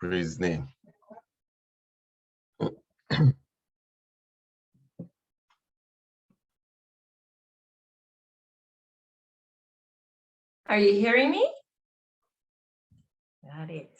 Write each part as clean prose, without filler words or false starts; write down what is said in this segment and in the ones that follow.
Praise his name. Are you hearing me? Got it.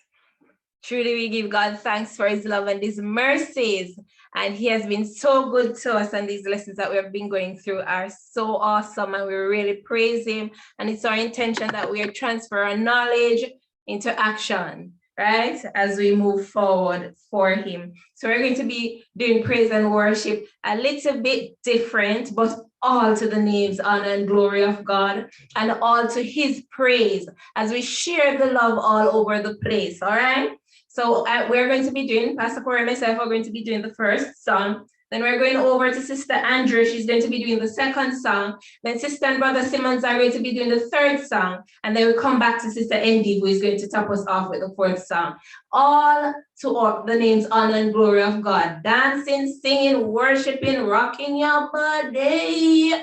Truly, we give God thanks for his love and his mercies. And he has been so good to us. And these lessons that we have been going through are so awesome. And we really praise him. And it's our intention that we transfer our knowledge into action, right? As we move forward for him. So we're going to be doing praise and worship a little bit different, but all to the names, honor, and glory of God, and all to his praise as we share the love all over the place, all right? So we're going to be doing, Pastor Quarrie and myself are going to be doing the first song. Then we're going over to Sister Andrea. She's going to be doing the second song. Then Sister and Brother Simmons are going to be doing the third song. And then we come back to Sister Andy, who is going to top us off with the fourth song. All to the names, honor, and glory of God. Dancing, singing, worshiping, rocking your body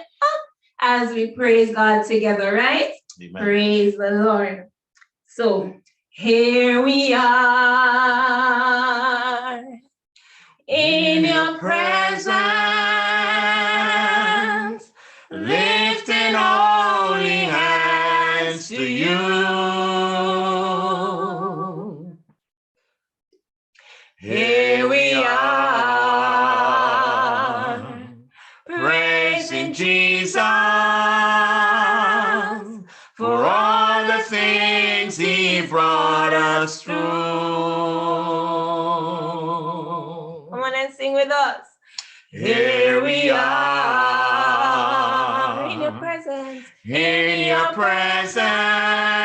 as we praise God together, right? Amen. Praise the Lord. So here we are in your presence, lifting holy hands to you. Here we are, praising Jesus for all the things he brought us through. Come on and sing with us. Here we are in your presence,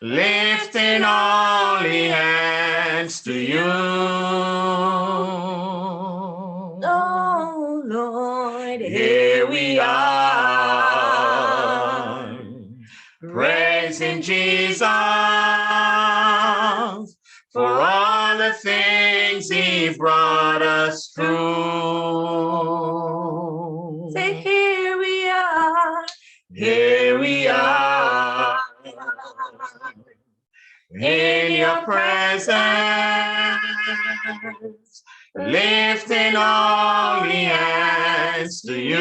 lifting holy hands to you. Oh Lord, here we are, praising Jesus for all the things he brought us through. Say, here we are, in your presence, lifting holy hands to you.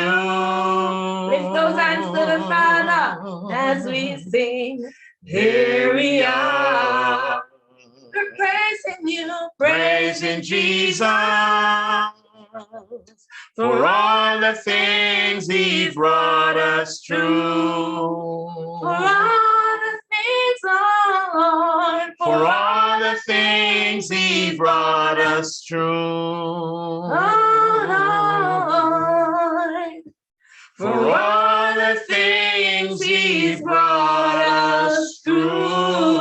Lift those hands to the Father as we sing. Here we are, we're praising you, praising Jesus for all the things he brought us through. For all the things, Lord, for all the things he brought us through. Oh Lord, for all the things he brought us through.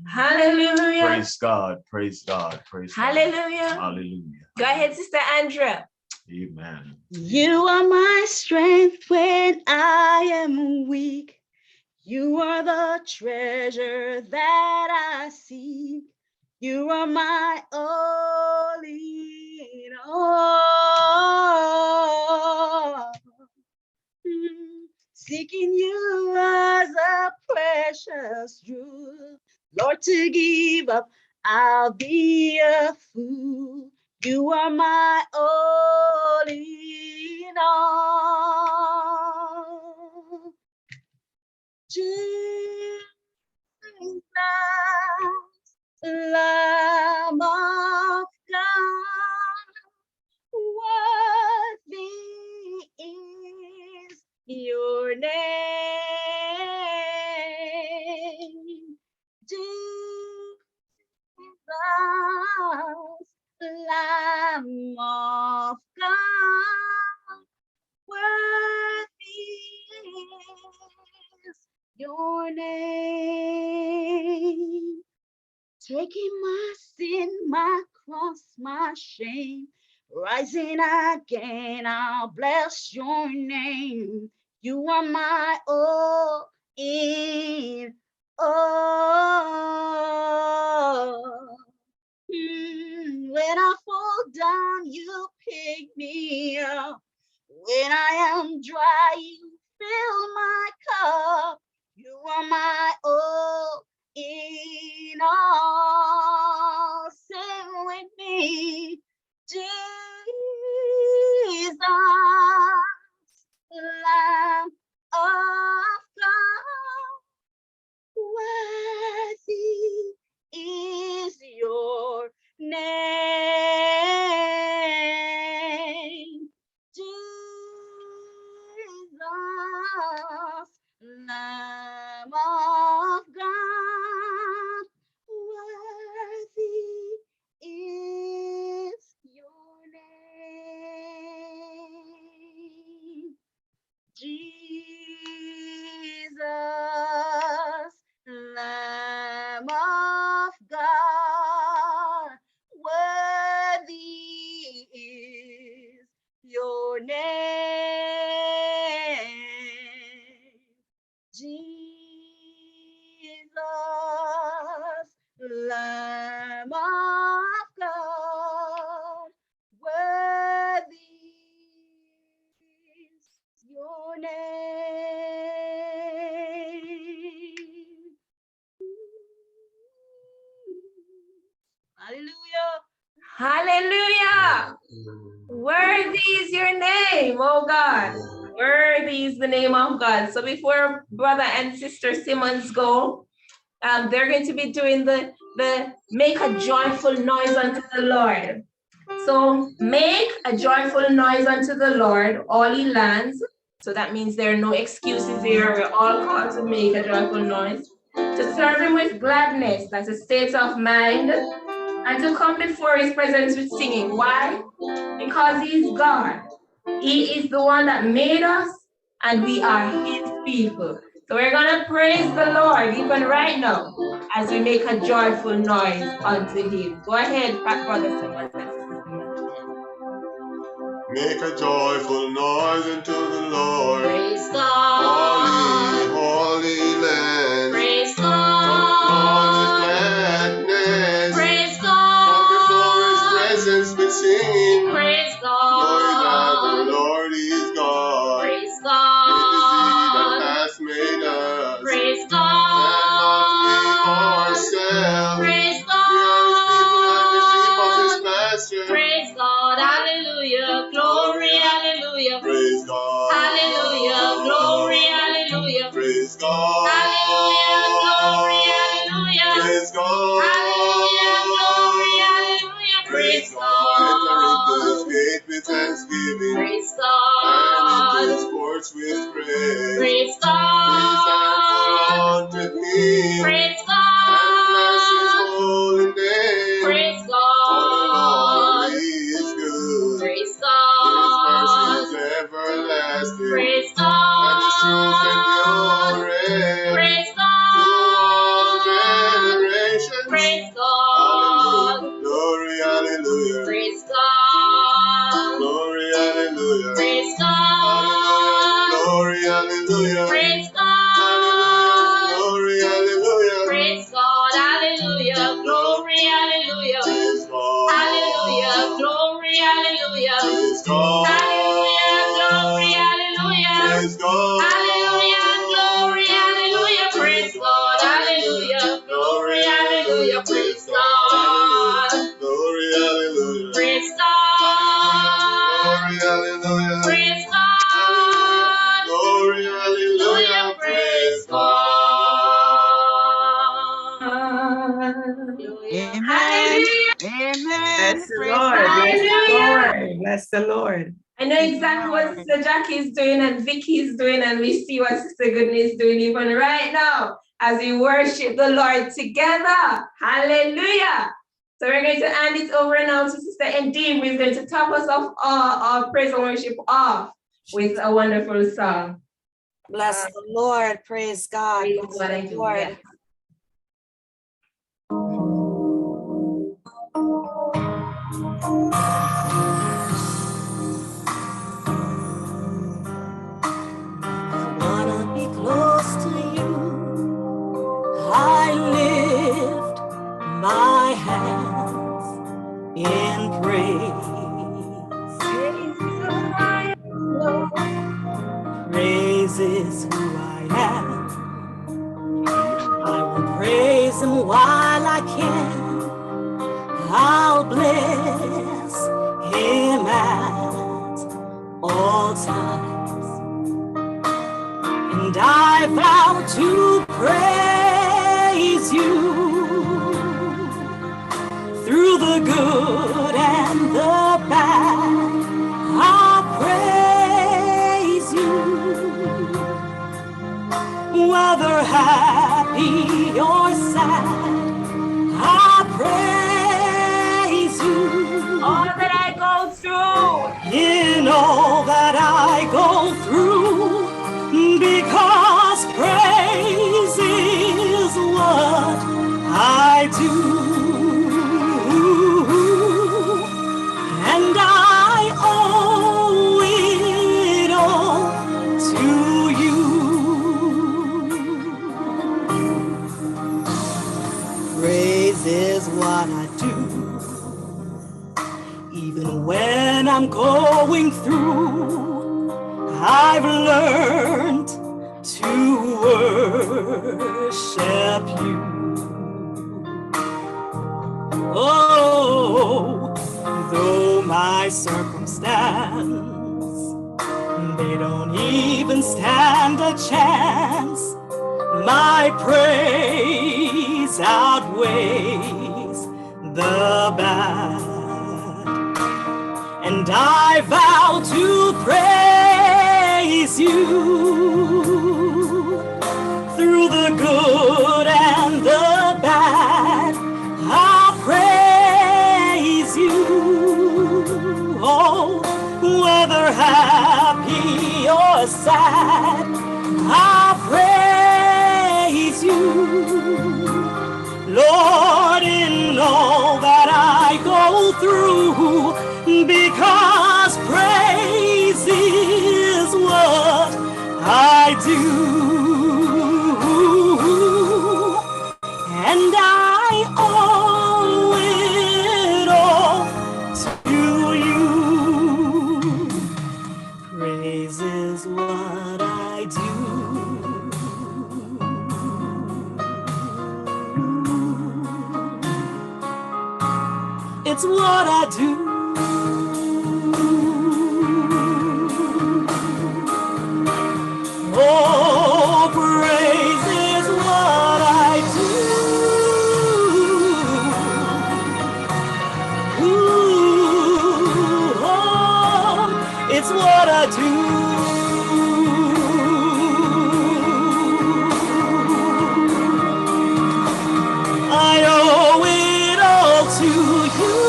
Hallelujah. Praise God, praise God, praise Hallelujah. God. Hallelujah. Go ahead, Sister Andrea. Amen. You are my strength when I am weak. You are the treasure that I seek. You are my all in all. Seeking you as a precious jewel. Lord, to give up, I'll be a fool. You are my all in all. Jesus, Lamb of God, worthy is your name. Jesus, Lamb of God, worthy is your name. Taking my sin, my cross, my shame, rising again, I'll bless your name. You are my all in all. When I fall down, you pick me up. When I am dry, you fill my cup. You are my all Lamb of God, worthy is your name. Hallelujah. Hallelujah. Worthy is your name, oh God. Worthy is the name of God. So before brother and sister Simmons go, they're going to be doing the make a joyful noise unto the Lord. So make a joyful noise unto the Lord, all ye lands. So that means there are no excuses here. We're all called to make a joyful noise. To serve him with gladness, that's a state of mind. And to come before his presence with singing. Why? Because he's God. He is the one that made us, and we are his people. So we're going to praise the Lord even right now as we make a joyful noise unto him. Go ahead, brother Simmons. Make a joyful noise unto the Lord. Praise God. Holy, holy land. Praise God. Come with gladness. Praise Come before his God. presence with singing. Praise Knowing that the God. Lord is God. Praise It is he that God. hath made us. Praise And not we God. ourselves. Praise We are his people and the sheep of his God. pasture. Praise God. Hallelujah. Glory. Hallelujah. Praise God. Hallelujah. Glory. Hallelujah. Praise God. Hallelujah. Glory. Hallelujah. Praise God. Hallelujah. Glory. Hallelujah. Praise Enter into his God. gate with thanksgiving. Praise And God. into his courts with praise. Praise Be thankful God. unto him. Praise And bless his God. holy name. Praise For the Lord, God. he is good. Praise His mercy God. is everlasting. Praise And his truth God. endureth Praise to all God. generations. Praise Hallelujah. God. Glory, hallelujah. Praise God. Glory, hallelujah. Praise Hallelujah. God. Glory, hallelujah. Praise Hallelujah. God. Glory, hallelujah. Praise God. Hallelujah. Glory. Hallelujah. Praise God. Hallelujah. Glory. Hallelujah. Praise God. Hallelujah. Glory. Hallelujah. Praise God. Hallelujah. Glory. Hallelujah. Praise God. Hallelujah. Glory. Hallelujah. Praise God. Glory, hallelujah. Praise God. Glory, hallelujah. Praise God. Glory, hallelujah. Praise God. Amen. Hallelujah. Amen. Bless the Praise Lord. God. Bless the Hallelujah. Lord. Bless the Lord. I know exactly what Sister Jackie is doing and Vicky is doing, and we see what Sister Goodney is doing even right now as we worship the Lord together. Hallelujah. So we're going to hand it over now to Sister Edim, who is going to top us off our praise and worship off with a wonderful song. Bless the Lord. Praise God. Praise Bless God, the I do, Lord. yeah. I wanna be close to you. I lift my hands in praise. Praise is who I am. I will praise him while I can. I'll bless him at all times. And I vow to praise you through the good and the bad. I'll praise you, whether happy or sad. I'll praise you All that I go through. in all that I go through, because praise is what I do. And I owe it all to you. Praise is what I do. Even when I'm going through, I've learned to worship you. Oh, though my circumstance, they don't even stand a chance, my praise outweighs the bad. And I vow to praise you through the good and the bad. I'll praise you, oh, whether happy or sad, I'll praise you, Lord, in all that I go through, because praise is what I do, and I owe it all to you. Praise is what I do. It's what I do. Oh, praise is what I do. Ooh, oh, it's what I do. I owe it all to you.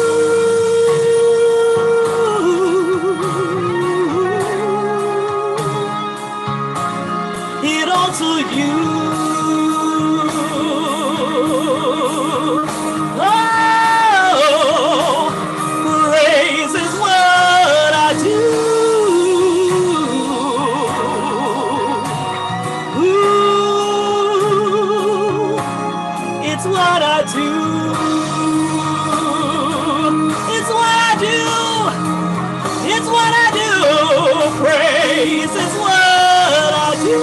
It all to you. Oh, praise is what I do. Ooh, it's what I do. It's what I do. It's what I do. Praise is what I do.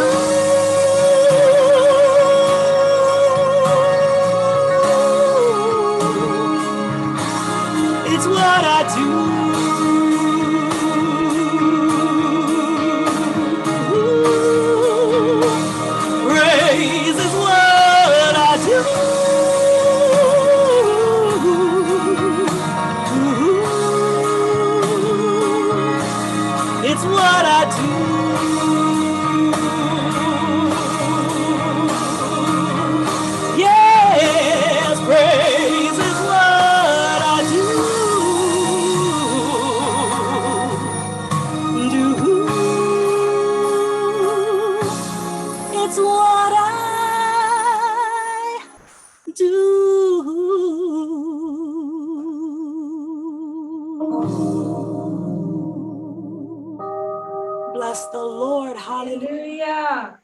It's what I do. Praise is what I do. It's what I do. Yes, praise is what I do. It's what I do. Bless the Lord. Hallelujah.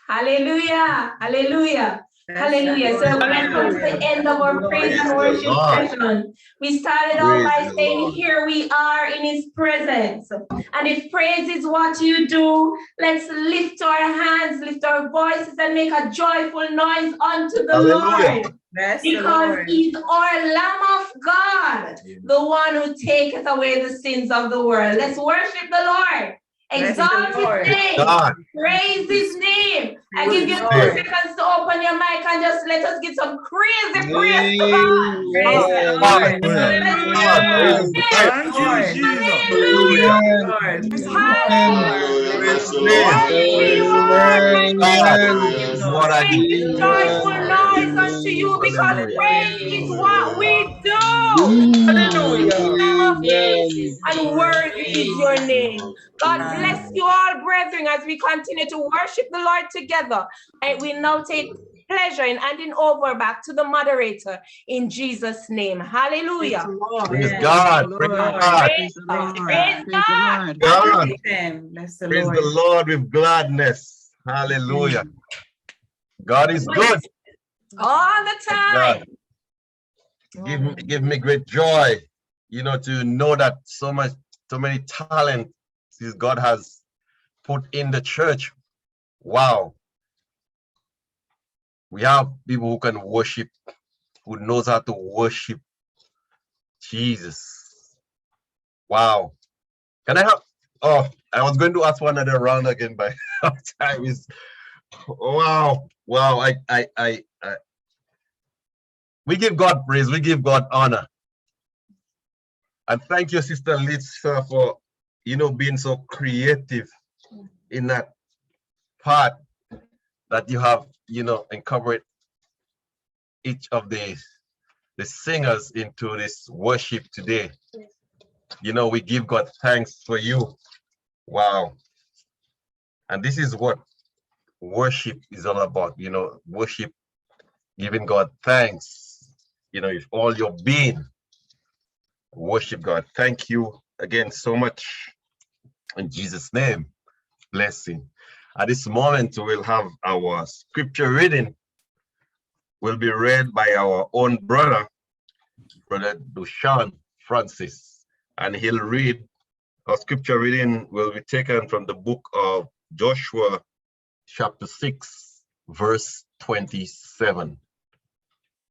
Hallelujah. Hallelujah. Hallelujah. Hallelujah. So we have come to the end of our praise and worship session. We started out by saying, here we are in his presence. And if praise is what you do, let's lift our hands, lift our voices, and make a joyful noise unto the Lord. Because he's our Lamb of God, the one who taketh away the sins of the world. Let's worship the Lord. Exalt his name. Praise his name. I give you 2 seconds to open your mic and just let us give some crazy praise to God. Praise the Lord. Joyful noise unto you, because praise is what we do. And worthy is your name. God bless you all, brethren, as we continue to worship the Lord together. And we now take pleasure in handing over back to the moderator in Jesus' name. Hallelujah. Praise God. Praise God. Praise God. Praise God. Praise the Lord with gladness. Hallelujah. God is good. All the time. give me great joy, you know, to know that so many talents God has put in the church. Wow. We have people who can worship, who knows how to worship Jesus. Wow. Can I have, oh, I was going to ask one other round again, but time is, wow. We give God praise, we give God honor. And thank you, Sister Lisa, for, you know, being so creative in that part that you have, you know, incorporate each of the singers into this worship today. You know, we give God thanks for you. Wow. And this is what worship is all about, you know, worship, giving God thanks, you know, if all your being, worship God. Thank you again so much. In Jesus' name, blessing. At this moment, we'll have our scripture reading will be read by our own brother Dushan Francis, and he'll read, our scripture reading will be taken from the book of Joshua, chapter 6, verse 27.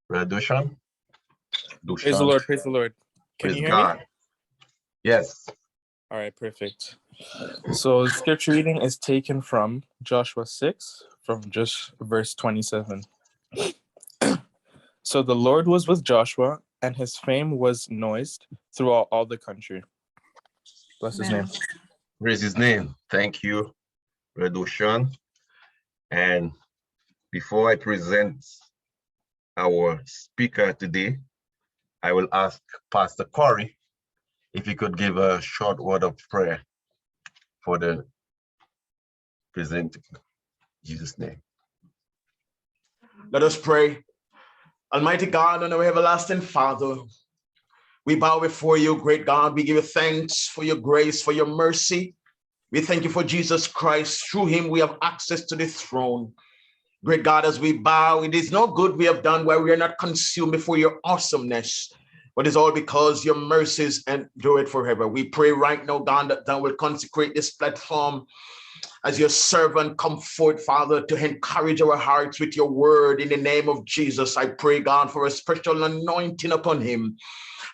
Brother Dushan? Praise the Lord, praise the Lord. Can Praise you hear God. me? Yes. All right, perfect. So scripture reading is taken from Joshua 6, from just verse 27. So the Lord was with Joshua, and his fame was noised throughout all the country. Bless his name. Praise his name. Thank you, Brother Dushan. And before I present our speaker today, I will ask Pastor Quarrie if he could give a short word of prayer for the presenter. In Jesus' name. Let us pray. Almighty God and our everlasting Father, we bow before you, great God. We give you thanks for your grace, for your mercy. We thank you for Jesus Christ. Through him, we have access to the throne. Great God, as we bow, it is no good we have done where we are not consumed before your awesomeness, but it's all because your mercies endure it forever. We pray right now, God, that thou will consecrate this platform as your servant come forth, Father, to encourage our hearts with your word in the name of Jesus. I pray, God, for a special anointing upon him.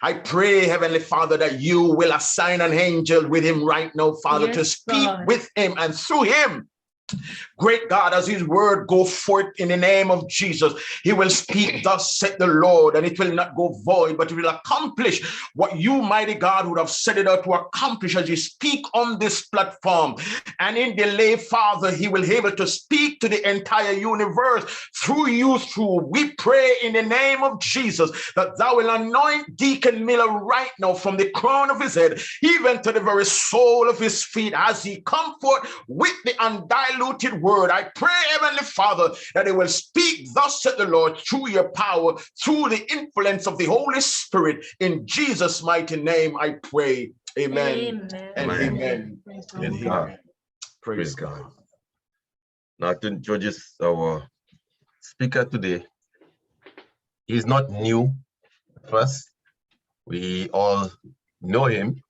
I pray, Heavenly Father, that you will assign an angel with him right now, Father, yes, to speak God. With him and through him. Great God, as his word go forth in the name of Jesus, he will speak, thus said the Lord, and it will not go void, but it will accomplish what you, mighty God, would have set it out to accomplish as you speak on this platform. And in delay, Father, he will be able to speak to the entire universe through you. We pray in the name of Jesus that thou will anoint Deacon Miller right now from the crown of his head, even to the very sole of his feet, as he come forth with the undiluted word. I pray, Heavenly Father, that he will speak, thus said the Lord, through your power, through the influence of the Holy Spirit. In Jesus' mighty name, I pray. Amen. Amen. And amen. Praise God. Praise God. Now to introduce our speaker today. He's not new to us. We all know him.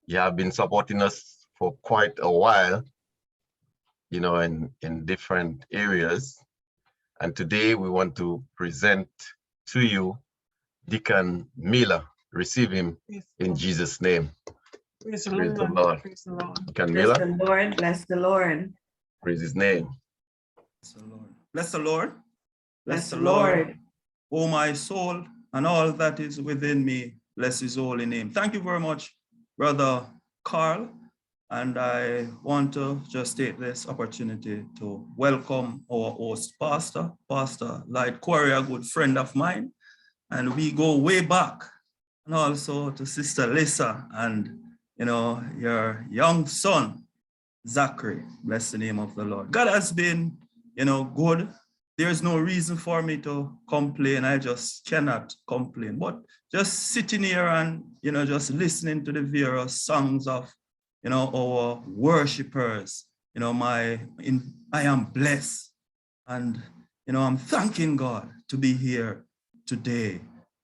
He has been supporting us for quite a while, you know, in different areas. And today we want to present to you Deacon Miller. Receive him in Jesus' name. Praise the Lord. Praise the Lord. Deacon Miller. Bless the Lord. Bless the Lord. Praise his name. Bless the Lord. Bless the Lord. Bless the Lord. O my soul, and all that is within me, bless his holy name. Thank you very much, Brother Carl. And I want to just take this opportunity to welcome our host, Pastor Light Quarrie, a good friend of mine. And we go way back. And also to Sister Lisa and, you know, your young son, Zachary. Bless the name of the Lord. God has been, you know, good. There's no reason for me to complain. I just cannot complain. But just sitting here and, you know, just listening to the various songs of, you know, our worshipers, you know, I am blessed. And, you know, I'm thanking God to be here today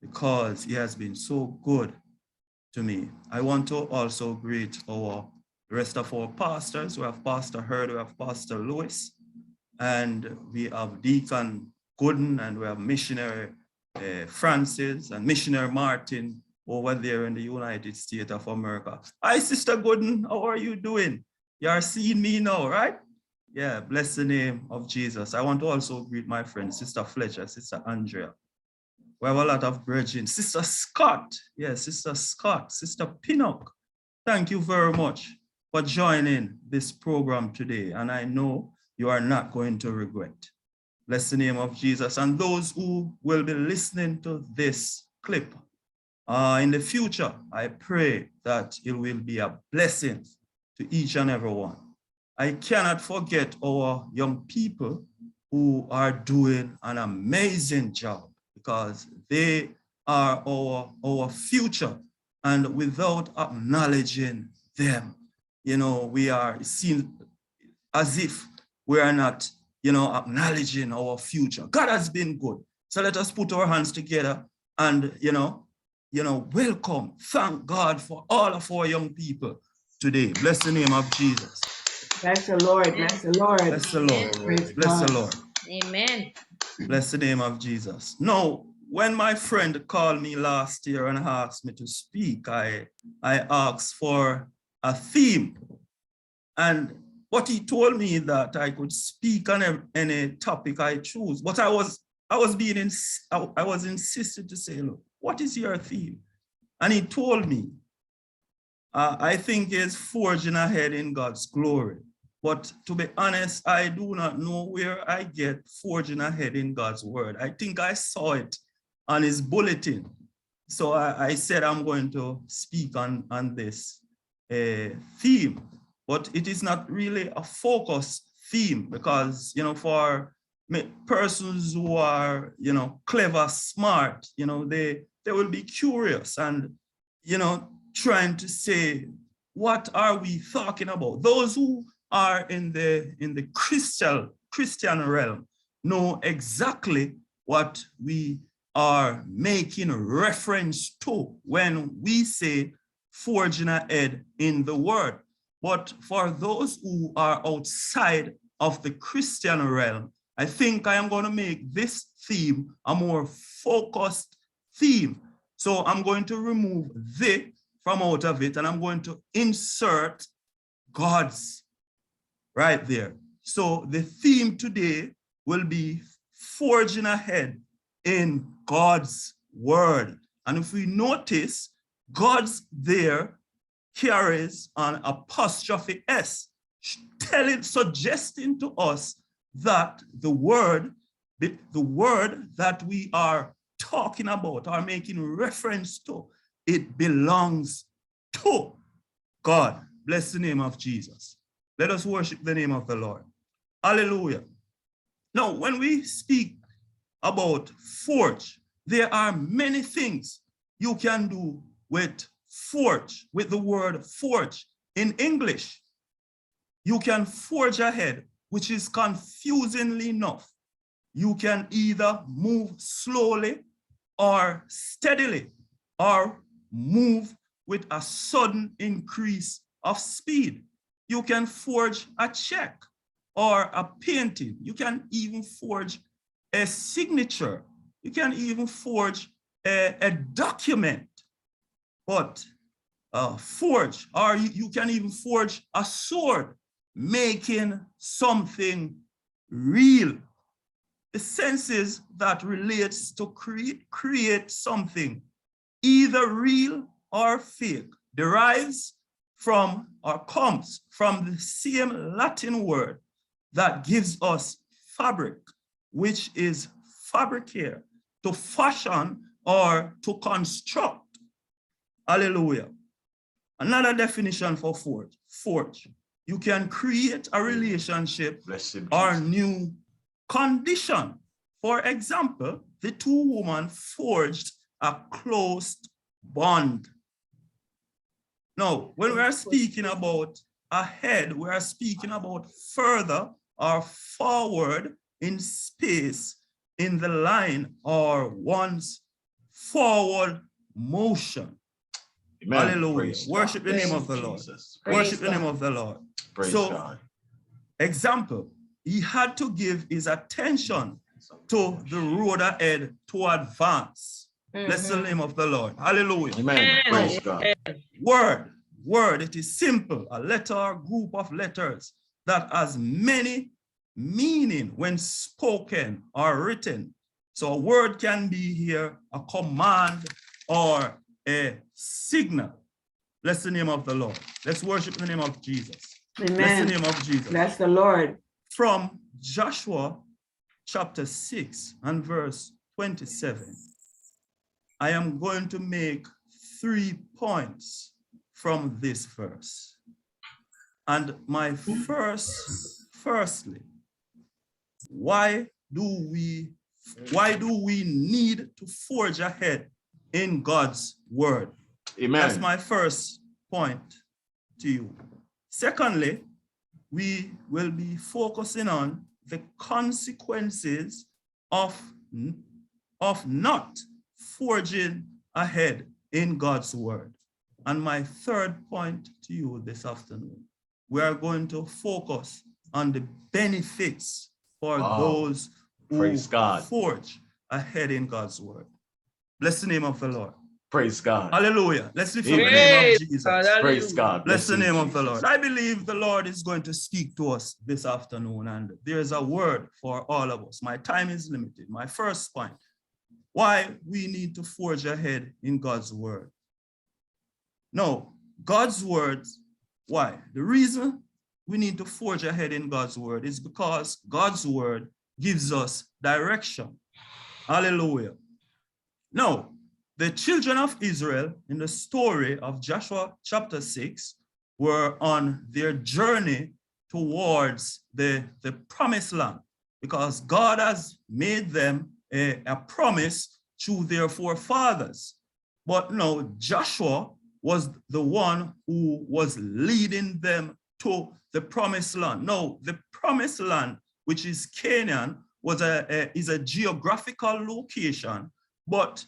because he has been so good to me. I want to also greet the rest of our pastors. We have Pastor Hurd, we have Pastor Lewis, and we have Deacon Gooden, and we have Missionary Francis and Missionary Martin over there in the United States of America. Hi, Sister Gooden, how are you doing? You are seeing me now, right? Yeah, bless the name of Jesus. I want to also greet my friend, Sister Fletcher, Sister Andrea. We have a lot of brethren. Sister Scott, yes, Sister Scott, Sister Pinnock. Thank you very much for joining this program today. And I know you are not going to regret. Bless the name of Jesus. And those who will be listening to this clip in the future, I pray that it will be a blessing to each and every one. I cannot forget our young people who are doing an amazing job, because they are our future. And without acknowledging them, we are seen as if we are not, acknowledging our future. God has been good. So let us put our hands together and, welcome, thank God for all of our young people today. Bless the name of Jesus. Bless the Lord. Bless the Lord. Bless the Lord. Praise Bless the God. Lord. Amen. Bless the name of Jesus. Now, when my friend called me last year and asked me to speak, I asked for a theme. But he told me that I could speak on any topic I choose. But I was insisted to say, look, what is your theme? And he told me, I think it's forging ahead in God's glory. But to be honest, I do not know where I get forging ahead in God's word. I think I saw it on his bulletin. So I said I'm going to speak on this theme, but it is not really a focused theme, because, for persons who are, clever, smart, they will be curious and, trying to say, what are we talking about? Those who are in the Christian realm know exactly what we are making reference to when we say forging ahead in the word. But for those who are outside of the Christian realm, I think I am going to make this theme a more focused theme. So I'm going to remove the from out of it, and I'm going to insert God's right there. So the theme today will be forging ahead in God's word. And if we notice, God's there carries an apostrophe S, suggesting to us that the word that we are talking about or making reference to, it belongs to God. Bless the name of Jesus. Let us worship the name of the Lord. Hallelujah. Now, when we speak about forge, there are many things you can do with forge, with the word forge. In English, you can forge ahead, which is confusingly enough. You can either move slowly or steadily, or move with a sudden increase of speed. You can forge a check or a painting. You can even forge a signature. You can even forge a document. But forge, or you can even forge a sword, making something real. The senses that relates to create something, either real or fake, derives from or comes from the same Latin word that gives us fabric, which is fabricare, to fashion or to construct. Hallelujah. Another definition for forge. Forge. You can create a relationship or new condition. For example, the two women forged a closed bond. Now, when we are speaking about ahead, we are speaking about further or forward in space in the line or one's forward motion. Amen. Hallelujah. Praise Worship God. the name Praise of the Lord. Jesus. Worship the God. name of the Lord. Praise So, God. example, he had to give his attention to the road ahead to advance. Bless the name of the Lord. Hallelujah. Amen. Praise God. Word, it is simple, a letter or group of letters that has many meaning when spoken or written. So a word can be here a command or a signal. Bless the name of the Lord. Let's worship the name of Jesus. Bless the Amen. name of Jesus. Bless the Lord. From Joshua chapter 6 and verse 27, I am going to make 3 points from this verse. And my firstly, why do we need to forge ahead in God's word? Amen. That's my first point to you. Secondly, we will be focusing on the consequences of not forging ahead in God's word. And my third point to you this afternoon, we are going to focus on the benefits for those who forge ahead in God's word. Bless the name of the Lord. Praise God. Hallelujah. Let's lift up the name of Jesus. Praise God. Bless the name of the Lord. I believe the Lord is going to speak to us this afternoon, and there is a word for all of us. My time is limited. My first point, why we need to forge ahead in God's word. No, God's word, why? The reason we need to forge ahead in God's word is because God's word gives us direction. Hallelujah. Now, the children of Israel in the story of Joshua chapter 6 were on their journey towards the promised land because God has made them a promise to their forefathers. But no, Joshua was the one who was leading them to the promised land. No, the promised land, which is Canaan, is a geographical location, but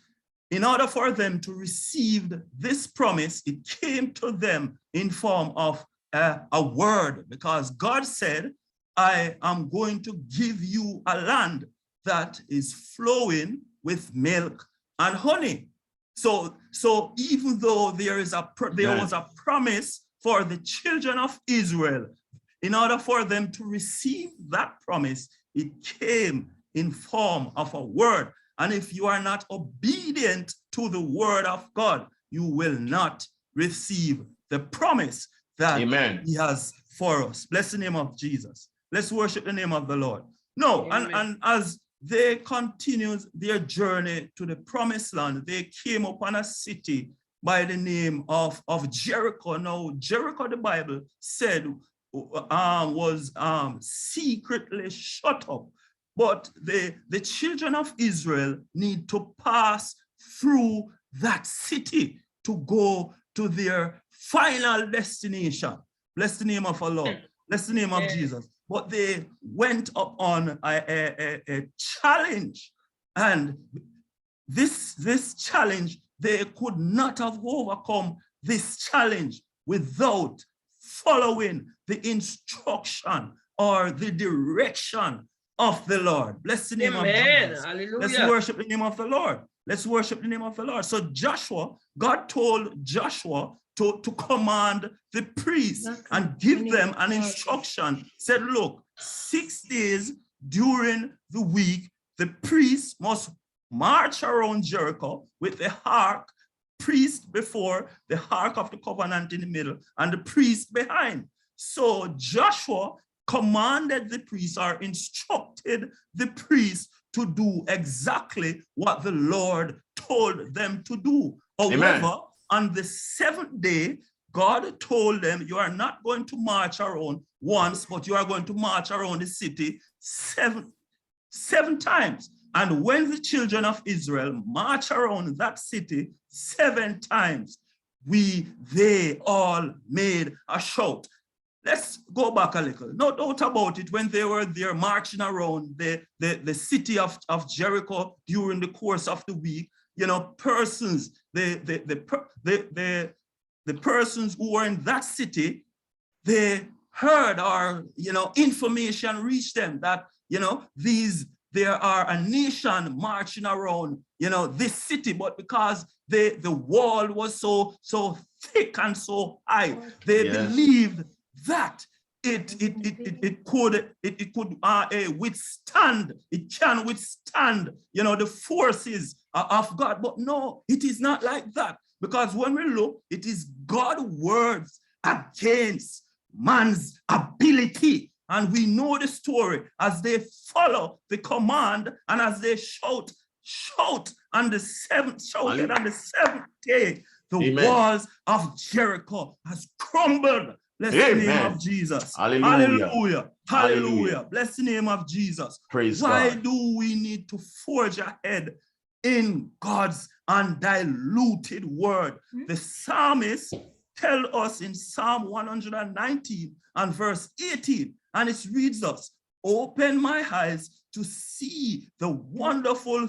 in order for them to receive this promise, it came to them in form of a word, because God said, I am going to give you a land that is flowing with milk and honey. So even though there was a promise for the children of Israel, in order for them to receive that promise, it came in form of a word. And if you are not obedient to the word of God, you will not receive the promise that he has for us. Bless the name of Jesus. Let's worship the name of the Lord. No, and as they continued their journey to the promised land, they came upon a city by the name of Jericho. Now, Jericho, the Bible said, was secretly shut up. But the children of Israel need to pass through that city to go to their final destination. Bless the name of our Lord. Bless the name of Jesus. But they went up on a challenge. And this challenge, they could not have overcome this challenge without following the instruction or the direction of the Lord. Bless the name of Jesus. Hallelujah. Let's worship the name of the Lord. Let's worship the name of the Lord. So Joshua, God told Joshua to command the priests and give them an instruction. Said, look, 6 days during the week, the priests must march around Jericho with the ark, priest before, the ark of the covenant in the middle, and the priest behind. So Joshua commanded the priests or instructed the priests to do exactly what the Lord told them to do. However, on the 7th day, God told them, you are not going to march around once, but you are going to march around the city seven times. And when the children of Israel march around that city 7 times, they all made a shout. Let's go back a little. No doubt about it, when they were there marching around the city of Jericho during the course of the week, persons, the persons who were in that city, they heard or, information reached them that, there are a nation marching around, this city, but because the wall was so thick and so high, they believed that it could withstand, it can withstand, the forces of God. But no, it is not like that, because when we look, it is God's words against man's ability. And we know the story as they follow the command and as they shout on the seventh day, the walls of Jericho has crumbled. Bless the name of Jesus. Hallelujah. Hallelujah. Bless the name of Jesus. Praise Why God. do we need to forge ahead in God's undiluted word? The psalmist tell us in Psalm 119 and verse 18, and it reads us, open my eyes to see the wonderful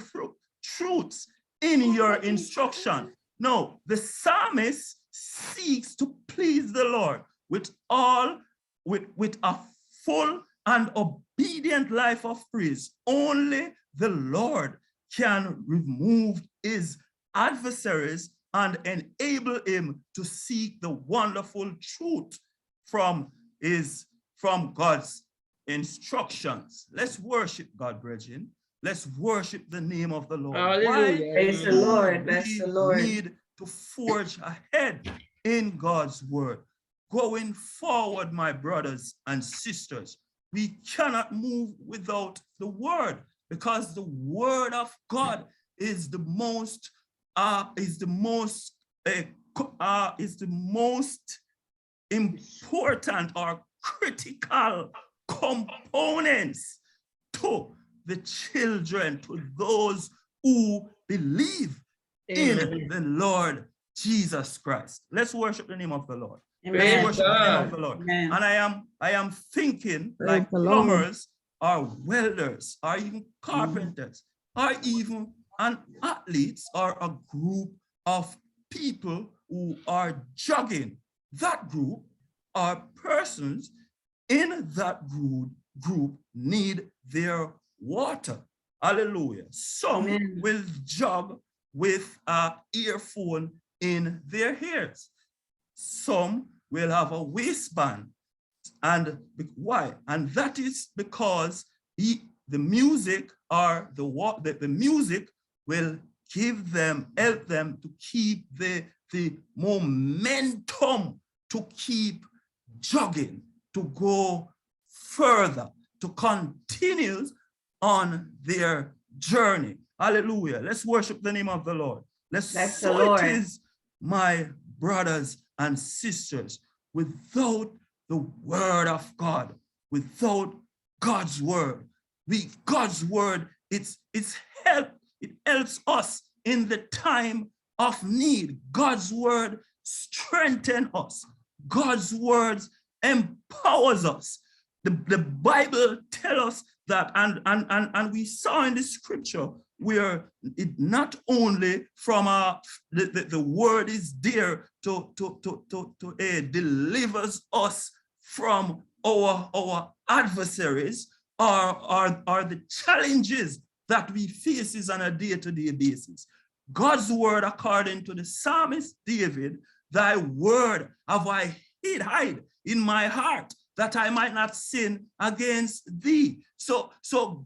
truths in your instruction. No, the psalmist seeks to please the Lord with a full and obedient life of praise. Only the Lord can remove his adversaries and enable him to seek the wonderful truth from God's instructions. Let's worship God, brethren. Let's worship the name of the Lord. Hallelujah. Praise the Lord. Bless the Lord. We need to forge ahead in God's word. Going forward, my brothers and sisters, we cannot move without the word, because the word of God is the most important or critical components to the children, to those who believe in the Lord Jesus Christ. Let's worship the name of the Lord. Let's worship the name of the Lord. Amen. And I am thinking like plumbers or welders or even carpenters or even athletes or a group of people who are jogging. That group or persons in that group need their water. Hallelujah. Some will jog with an earphone in their ears. Some will have a waistband. And why? And that is because the music or the music will help them to keep the momentum, to keep jogging, to go further, to continue on their journey. Hallelujah. Let's worship the name of the Lord. So it is, my brothers and sisters, without the word of God, without God's word, God's word, it helps us in the time of need. God's word strengthens us. God's word empowers us. The Bible tells us that, and we saw in the scripture where it not only from the word is there to delivers us from our adversaries or the challenges that we face on a day-to-day basis. God's word, according to the psalmist David, thy word have I hid in my heart, that I might not sin against thee. So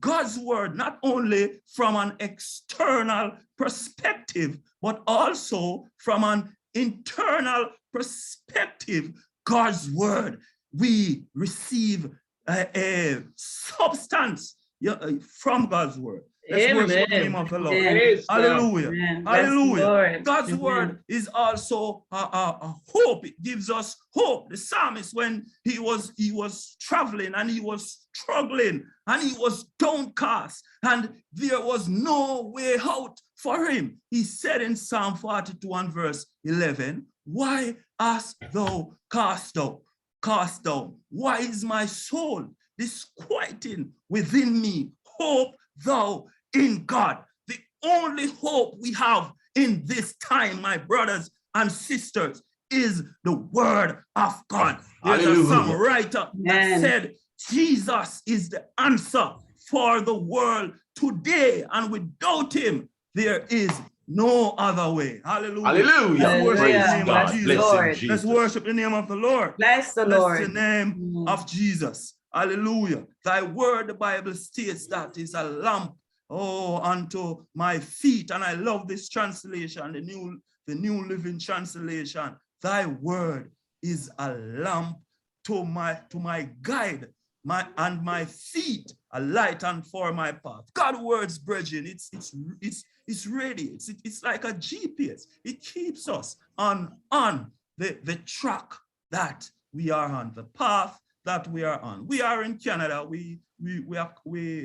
God's word, not only from an external perspective, but also from an internal perspective, God's word, we receive a substance from God's word. Let's worship the name of the Lord. Hallelujah. Amen. Hallelujah. God's word is also a hope. It gives us hope. The psalmist, when he was traveling and he was struggling and he was downcast and there was no way out for him, he said in Psalm 42 and verse 11, why hast thou cast down? Why is my soul disquieting within me? Hope thou in God. The only hope we have in this time, my brothers and sisters, is the word of God. There's a songwriter that said, Jesus is the answer for the world today, and without him, there is no other way. Hallelujah. Hallelujah. Praise God. Bless him, Jesus. Let's worship the name of the Lord. Bless the Lord. Bless the name of Jesus. Hallelujah. Thy word, the Bible states, that is a lamp, unto my feet. And I love this translation, the New Living Translation. Thy word is a lamp to my guide, my feet, a light and for my path. God's words, brethren, it's ready. It's like a GPS. It keeps us on the track that we are on, the path that we are on. We are in Canada. We are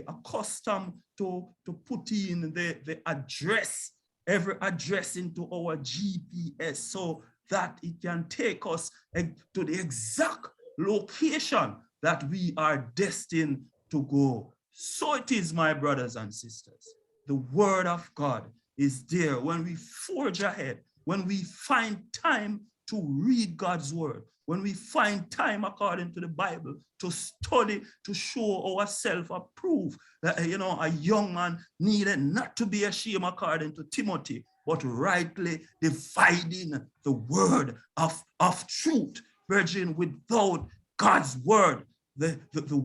accustomed to put in the address, every address into our GPS, so that it can take us to the exact location that we are destined to go. So it is, my brothers and sisters. The word of God is there when we forge ahead, when we find time to read God's word, when we find time, according to the Bible, to study, to show ourselves approved. A young man needed not to be ashamed, according to Timothy, but rightly dividing the word of truth. Virgin, without God's word, the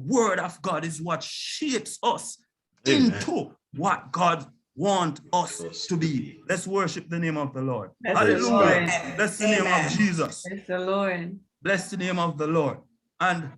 word of God is what shapes us into what God wants us to be. Let's worship the name of the Lord. Bless Hallelujah. Bless the name of Jesus. Bless the Lord. Bless the name of the Lord. And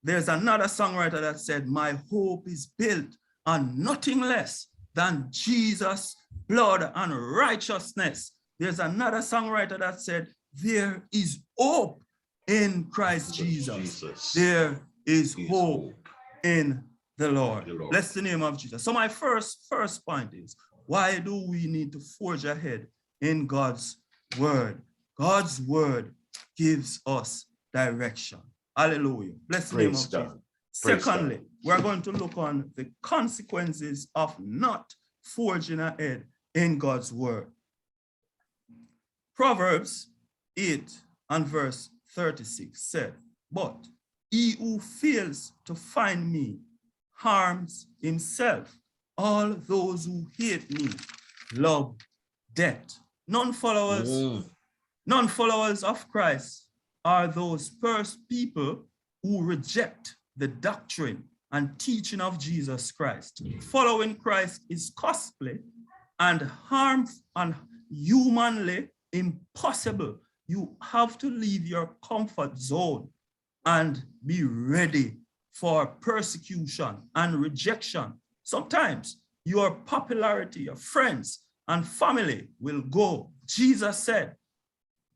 there's another songwriter that said, my hope is built on nothing less than Jesus' blood and righteousness. There's another songwriter that said, there is hope in Christ Jesus. There is hope in the Lord. Bless the name of Jesus. So my first point is, why do we need to forge ahead in God's word? God's word gives us direction. Hallelujah. Bless the name of Jesus. Secondly, we're going to look on the consequences of not forging ahead in God's word. Proverbs 8 and verse 36 said, but he who fails to find me harms himself. All those who hate me love death. Non-followers of Christ are those first people who reject the doctrine and teaching of Jesus Christ. Following Christ is costly and harmful and humanly impossible. You have to leave your comfort zone and be ready for persecution and rejection. Sometimes your popularity, your friends and family will go. Jesus said,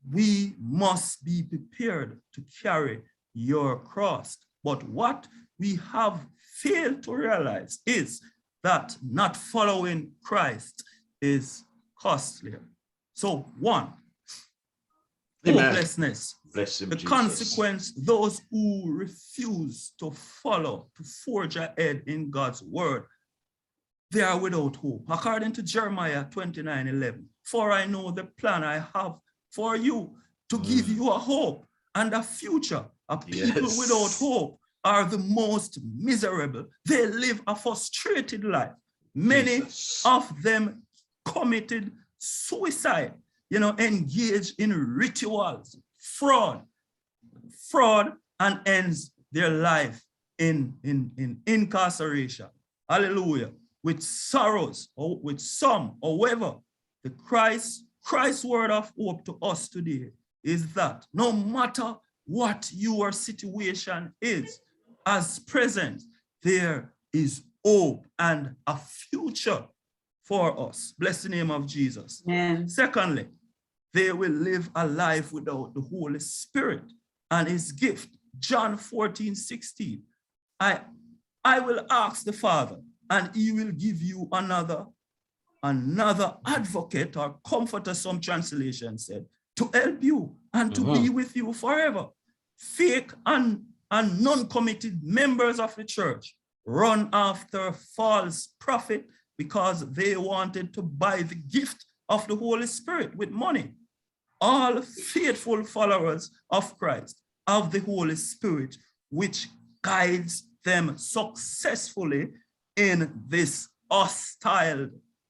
we must be prepared to carry your cross. But what we have failed to realize is that not following Christ is costlier. So one, hopelessness. Bless him, the Jesus. consequence, those who refuse to follow, to forge ahead in God's word, they are without hope. According to Jeremiah 29:11, for I know the plan I have for you, to give you a hope and a future. A people without hope are the most miserable. They live a frustrated life. Many of them committed suicide, engaged in rituals, fraud, and ends their life in incarceration. Hallelujah. With sorrows, or with some, however, the Christ's word of hope to us today is that no matter what your situation is, as present, there is hope and a future for us. Bless the name of Jesus. Amen. Secondly, they will live a life without the Holy Spirit and his gift. John 14:16. I will ask the Father, and he will give you another advocate or comforter, some translation said, to help you and to be with you forever. Fake and non-committed members of the church run after false prophet because they wanted to buy the gift of the Holy Spirit with money. All faithful followers of Christ have the Holy Spirit, which guides them successfully in this hostile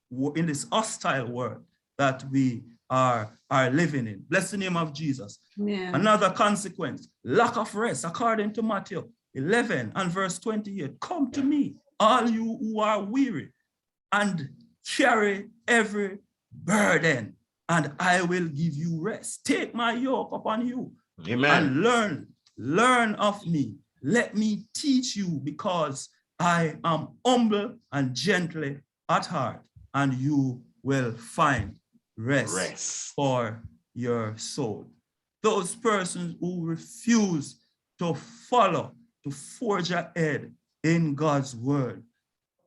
world that we are living in. Bless the name of Jesus. Yeah. Another consequence, lack of rest, according to Matthew 11 and verse 28. Come to me, all you who are weary, and carry every burden, and I will give you rest. Take my yoke upon you. Amen. And learn of me. Let me teach you, because I am humble and gentle at heart, and you will find rest for your soul. Those persons who refuse to follow, to forge ahead in God's word,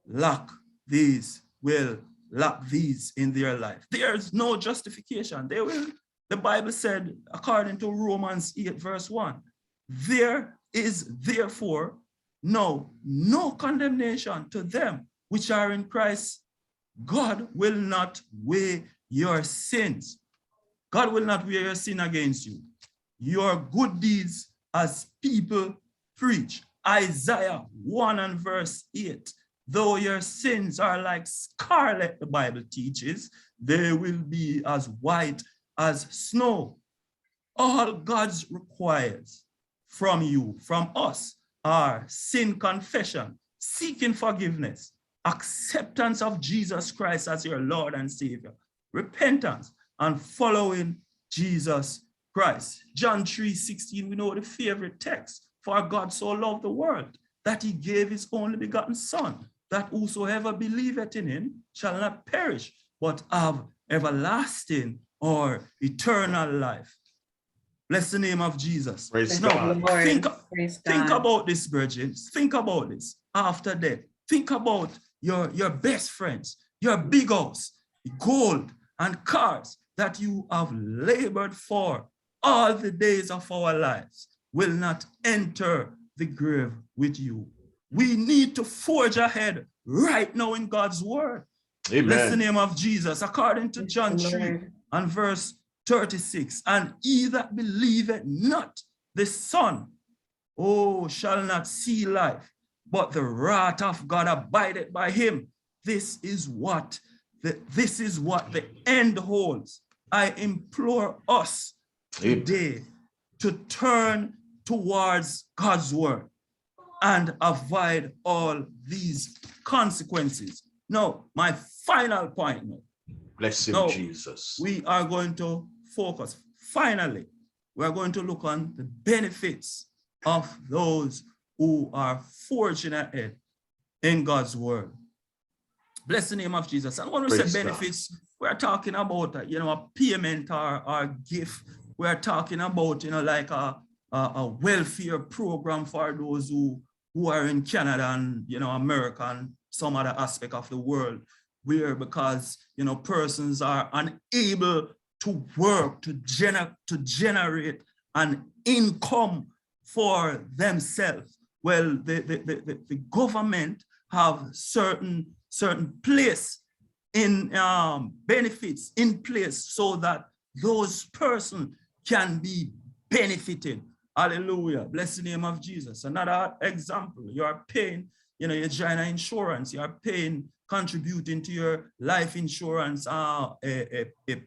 lack these in their life. There's no justification. The Bible said, according to Romans 8 verse 1, there is therefore no condemnation to them which are in Christ. God will not weigh your sins. God will not weigh your sin against you. Your good deeds as people preach. Isaiah 1 and verse 8. Though your sins are like scarlet, the Bible teaches, they will be as white as snow. All God requires from you, from us, are sin confession, seeking forgiveness, acceptance of Jesus Christ as your Lord and Savior, repentance, and following Jesus Christ. John 3:16, we know the favorite text. For God so loved the world that he gave his only begotten Son, that whosoever believeth in him shall not perish, but have everlasting or eternal life. Bless the name of Jesus. Praise now, God. Think about this, virgins. Think about this after death. Think about your best friends, your big house, gold and cars that you have labored for all the days of our lives will not enter the grave with you. We need to forge ahead right now in God's word. Amen. Bless the name of Jesus. According to John 3 and verse 36, and he that believeth not the Son, shall not see life, but the wrath of God abideth by him. This is what the end holds. I implore us today to turn towards God's word and avoid all these consequences. Now, my final point now. Bless him, Jesus. We are going to focus. Finally, we are going to look on the benefits of those who are forging ahead in God's word. Bless the name of Jesus. And when we say benefits, we're talking about a payment or a gift. We're talking about like a welfare program for those who are in Canada and America and some other aspect of the world, where because persons are unable to work to generate an income for themselves. Well, the government have certain place in benefits in place so that those persons can be benefited. Hallelujah. Bless the name of Jesus. Another example, you are paying, your China insurance, you are paying, contributing to your life insurance a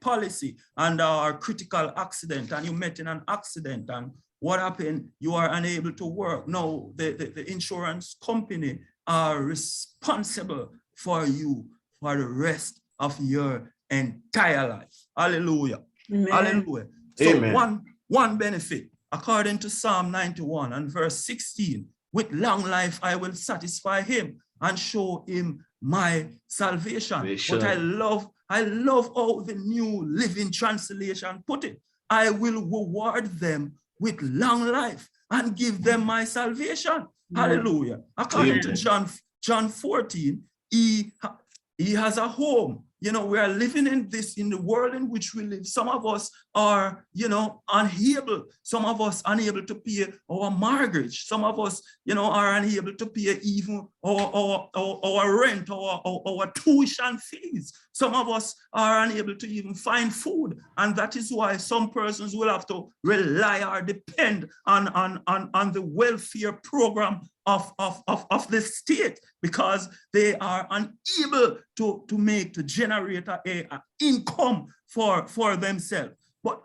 policy and a critical accident, and you met in an accident, and what happened? You are unable to work. No, the insurance company are responsible for you for the rest of your entire life. Hallelujah. Amen. Hallelujah. So Amen. one benefit, according to Psalm 91 and verse 16, with long life I will satisfy him and show him my salvation. But I love how the New Living Translation put it. I will reward them with long life and give them my salvation. Hallelujah. According to John 14, he has a home. we are living in the world in which we live. Some of us are, unable. Some of us unable to pay our mortgage. Some of us, are unable to pay even our rent, our tuition fees. Some of us are unable to even find food. And that is why some persons will have to rely or depend on the welfare program of the state, because they are unable to generate a income for themselves. But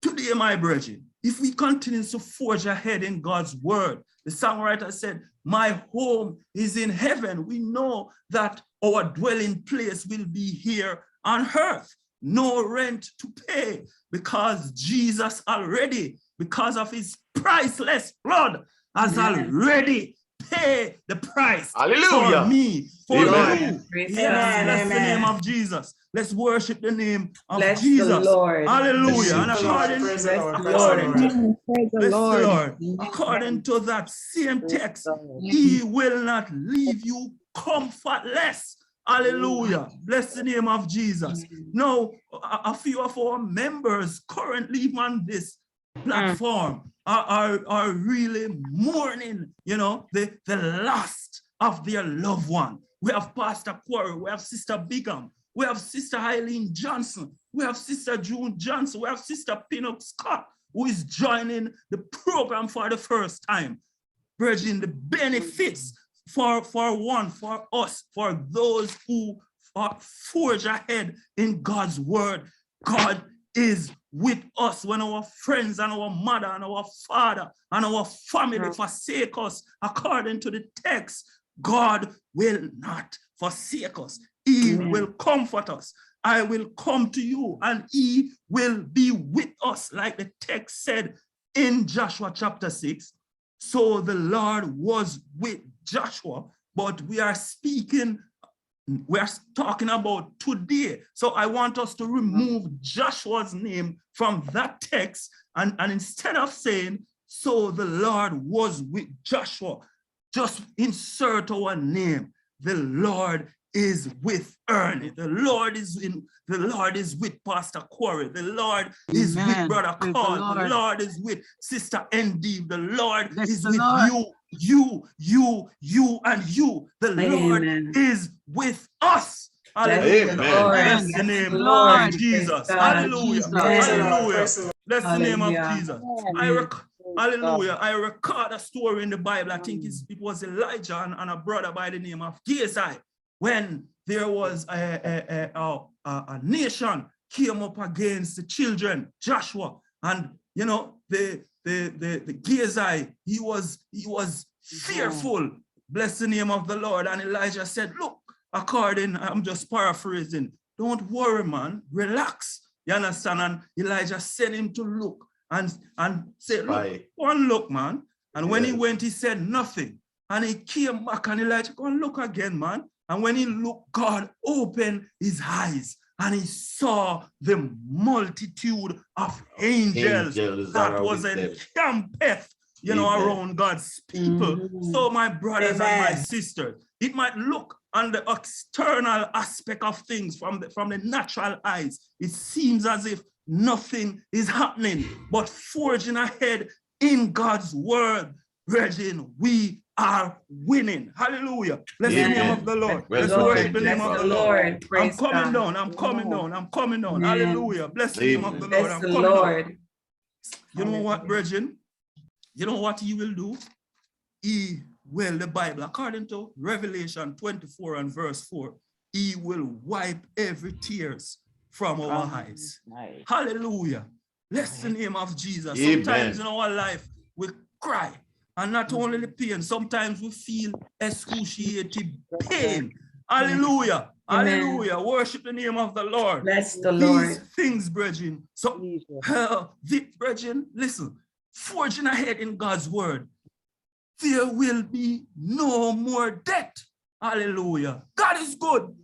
today, my brethren, if we continue to forge ahead in God's word, the songwriter said, my home is in heaven. We know that our dwelling place will be here on earth. No rent to pay, because Jesus already, because of his priceless blood, has already paid the price Hallelujah. for me, for Amen. you. Yes, bless the name of Jesus. Let's worship the name of Bless Jesus. the Lord. Hallelujah. And Bless according, Bless the Lord. bless the Lord. According to that same text, he will not leave you comfortless. Hallelujah. Bless the name of Jesus. Now, a few of our members currently on this platform are really mourning, the loss of their loved one. We have Pastor Quarrie, we have Sister Bigham, we have Sister Eileen Johnson, we have Sister June Johnson, we have Sister Pinnock Scott, who is joining the program for the first time. Bridging the benefits for us, for those who are forge ahead in God's word. God is with us when our friends and our mother and our father and our family forsake us. According to the text, God will not forsake us. He will comfort us. I will come to you and he will be with us, like the text said in Joshua chapter 6. So the Lord was with Joshua, but we are talking about today. So I want us to remove Joshua's name from that text, and instead of saying, so the Lord was with Joshua, just insert our name. The Lord is with Ernie. The Lord is with Pastor Quarrie. The Lord is with Brother Carl. The Lord is with Sister Endive. The Lord is with you, and you. The Lord is with us. Hallelujah. Bless the name of Jesus. Hallelujah. Hallelujah. Bless the name of Jesus. Hallelujah. I record a story in the Bible. I think it was Elijah and a brother by the name of Gehazi, when there was a nation came up against the children, Joshua, and the Gehazi, he was fearful. Bless the name of the Lord. And Elijah said, look, I'm just paraphrasing, don't worry, man, relax. You understand? And Elijah sent him to look and said, look, go and look, man. And when he went, he said nothing. And he came back and Elijah, go and look again, man. And when he looked, God opened his eyes and he saw the multitude of angels that was encamped, around God's people. So my brothers and my sisters, it might look on the external aspect of things from the natural eyes, it seems as if nothing is happening, but forging ahead in God's word, brethren, we are winning. Hallelujah. Bless the name of the Lord. Let's worship the name of the Lord. I'm coming down. I'm coming down. Hallelujah. Bless the name of the Lord. I'm coming down. You know what, brethren? You know what he will do? The Bible, according to Revelation 24 and verse 4, he will wipe every tears from our eyes. Nice. Hallelujah. Bless the name of Jesus. Amen. Sometimes in our life, we cry. And not only the pain, sometimes we feel excruciating pain. Hallelujah. Amen. Hallelujah. Worship the name of the Lord. Bless the Lord. These things, brethren. So, brethren, listen. Forging ahead in God's word, there will be no more death. Hallelujah. God is good.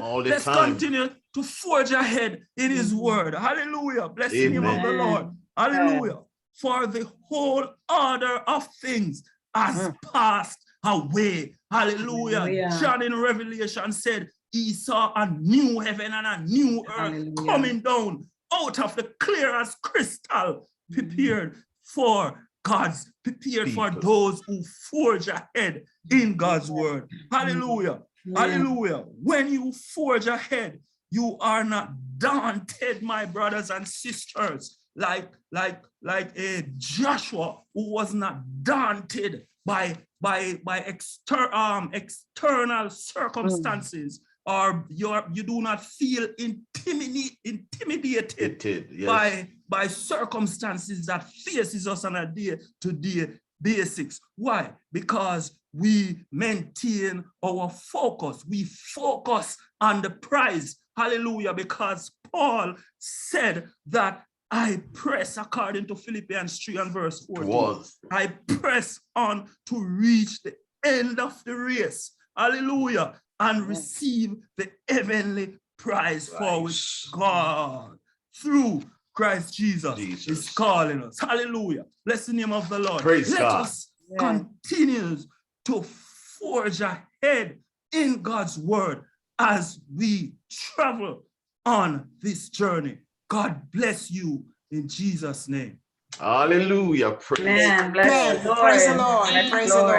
All the Let's time. Continue to forge ahead in his word. Hallelujah. Bless the name of the Lord. Hallelujah. For the whole order of things has passed away. Hallelujah. John in Revelation said, he saw a new heaven and a new earth Hallelujah. coming down out of the clear as crystal, prepared for those who forge ahead in God's word. Hallelujah. Hallelujah. When you forge ahead, you are not daunted, my brothers and sisters, like a Joshua who was not daunted by external circumstances, or you do not feel intimidated Yes. by circumstances that faces us on a day-to-day basis. Why? Because we maintain our focus. We focus on the prize. Hallelujah. Because Paul said that I press, according to Philippians 3 and verse 14. I press on to reach the end of the race. Hallelujah. And receive the heavenly prize for which God, through Christ Jesus is calling us. Hallelujah. Bless the name of the Lord. Praise Let God. us continue to forge ahead in God's word as we travel on this journey. God bless you in Jesus' name. Hallelujah. Praise Amen. Bless the Lord. Praise the Lord. Bless Praise the the Lord.